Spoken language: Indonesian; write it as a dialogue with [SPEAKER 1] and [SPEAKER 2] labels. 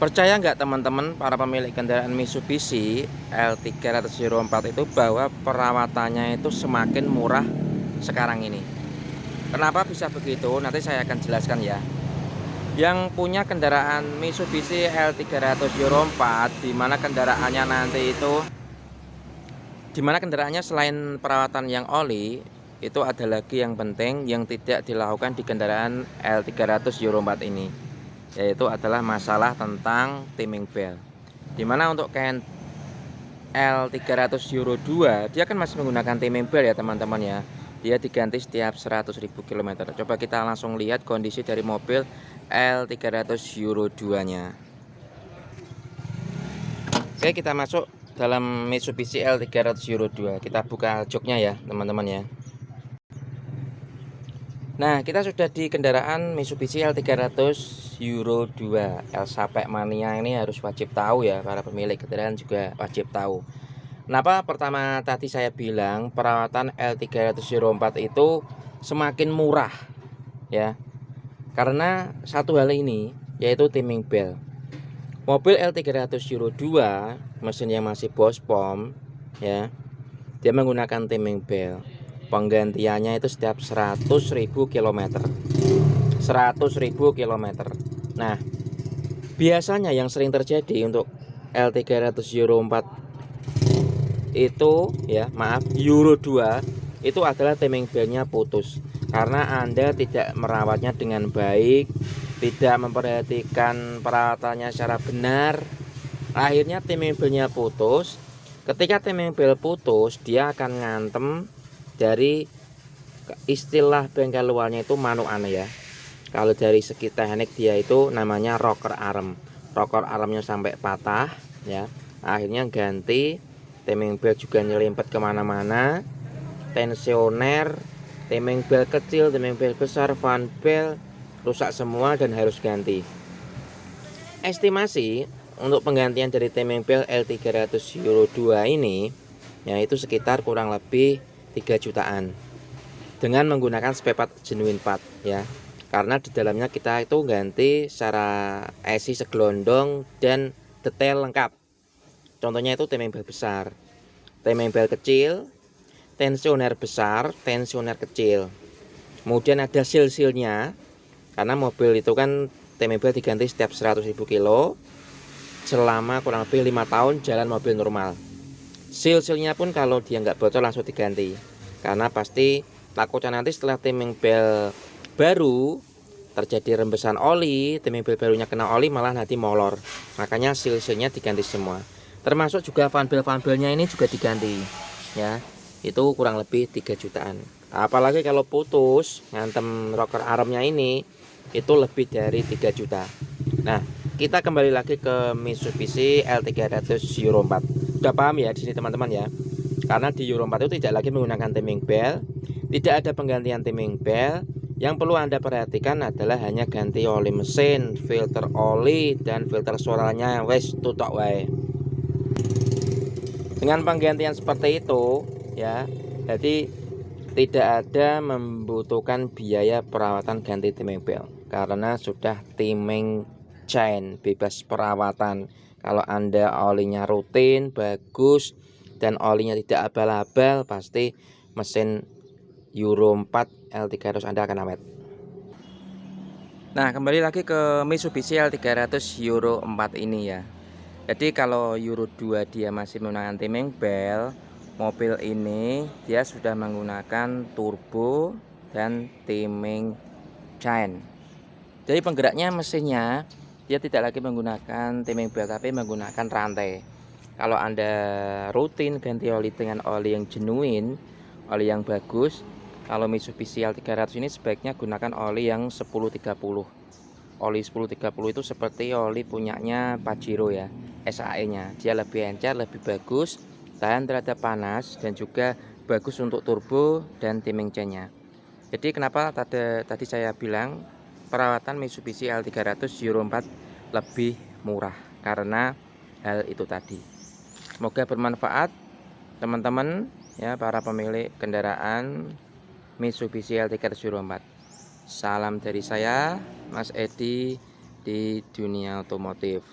[SPEAKER 1] Percaya nggak teman-teman para pemilik kendaraan Mitsubishi L304 itu bahwa perawatannya itu semakin murah sekarang ini. Kenapa bisa begitu? Nanti saya akan jelaskan ya. Yang punya kendaraan Mitsubishi L304 di mana kendaraannya nanti itu kendaraannya selain perawatan yang oli, itu ada lagi yang penting yang tidak dilakukan di kendaraan L304 ini, yaitu adalah masalah tentang timing belt. Dimana untuk L300 Euro 2 dia kan masih menggunakan timing belt ya teman-teman ya. Dia diganti setiap 100.000 km. Coba kita langsung lihat kondisi dari mobil L300 Euro 2 nya. Oke, kita masuk dalam Mitsubishi L300 Euro 2. Kita buka joknya ya teman-teman ya. Nah, kita sudah di kendaraan Mitsubishi L300 Euro 2. Elsapek mania ini harus wajib tahu ya, para pemilik kendaraan juga wajib tahu. Kenapa pertama tadi saya bilang perawatan L300 Euro 4 itu semakin murah ya. Karena satu hal ini, yaitu timing belt. Mobil L300 Euro 2 mesinnya masih Bosch-POM ya. Dia menggunakan timing belt. Penggantiannya itu setiap 100.000 km. 100.000 km. Nah, biasanya yang sering terjadi untuk L300 Euro 4 itu ya, maaf, Euro 2 itu adalah timing beltnya putus karena Anda tidak merawatnya dengan baik, tidak memperhatikan perawatannya secara benar. Akhirnya timing beltnya putus. Ketika timing belt putus, dia akan ngantem dari istilah bengkel luarnya itu manual ya. Kalau dari segi teknik dia itu namanya rocker arm. Rocker armnya sampai patah ya. Akhirnya ganti timing belt juga nyelimpet kemana-mana. Tensioner, timing belt kecil, timing belt besar, fan belt rusak semua dan harus ganti. Estimasi untuk penggantian dari timing belt L300 Euro 2 ini yaitu sekitar kurang lebih 3 jutaan dengan menggunakan spare part genuine part ya. Karena di dalamnya kita itu ganti secara esi segelondong dan detail lengkap. Contohnya itu timing belt besar, timing belt kecil, tensioner besar, tensioner kecil. Kemudian ada seal-sealnya, karena mobil itu kan timing belt diganti setiap 100.000 kilo selama kurang lebih 5 tahun jalan mobil normal. Seal-sealnya pun kalau dia nggak bocor langsung diganti, karena pasti takutnya nanti setelah timing belt baru terjadi rembesan oli, timing belt barunya kena oli malah nanti molor. Makanya seal-sealnya diganti semua. Termasuk juga fan beltnya ini juga diganti ya. Itu kurang lebih 3 jutaan. Apalagi kalau putus ngantem rocker armnya ini itu lebih dari 3 juta. Nah, kita kembali lagi ke Mitsubishi L300 Euro 4. Udah paham ya di sini teman-teman ya. Karena di Euro 4 itu tidak lagi menggunakan timing belt, tidak ada penggantian timing belt. Yang perlu Anda perhatikan adalah hanya ganti oli mesin, filter oli dan filter suaranya wes tutok wae. Dengan penggantian seperti itu ya, jadi tidak ada membutuhkan biaya perawatan ganti timing belt karena sudah timing chain, bebas perawatan. Kalau Anda olinya rutin, bagus dan olinya tidak abal-abal, pasti mesin Euro 4 L300 Anda akan awet. Nah, kembali lagi ke Mitsubishi L300 Euro 4 ini ya. Jadi kalau Euro 2 dia masih menggunakan timing belt, mobil ini dia sudah menggunakan turbo dan timing chain. Jadi penggeraknya mesinnya dia tidak lagi menggunakan timing belt tapi menggunakan rantai. Kalau Anda rutin ganti oli dengan oli yang genuine, oli yang bagus, kalau Mitsubishi L300 ini sebaiknya gunakan oli yang 1030. Oli 1030 itu seperti oli punyanya Pajero ya, SAE nya. Dia lebih encer, lebih bagus, tahan terhadap panas dan juga bagus untuk turbo dan timing chain-nya. Jadi kenapa tadi saya bilang perawatan Mitsubishi L300 Euro 4 lebih murah karena hal itu tadi. Semoga bermanfaat teman-teman ya, para pemilik kendaraan Mitsubishi L300 Euro 4. Salam dari saya, Mas Edi di dunia otomotif.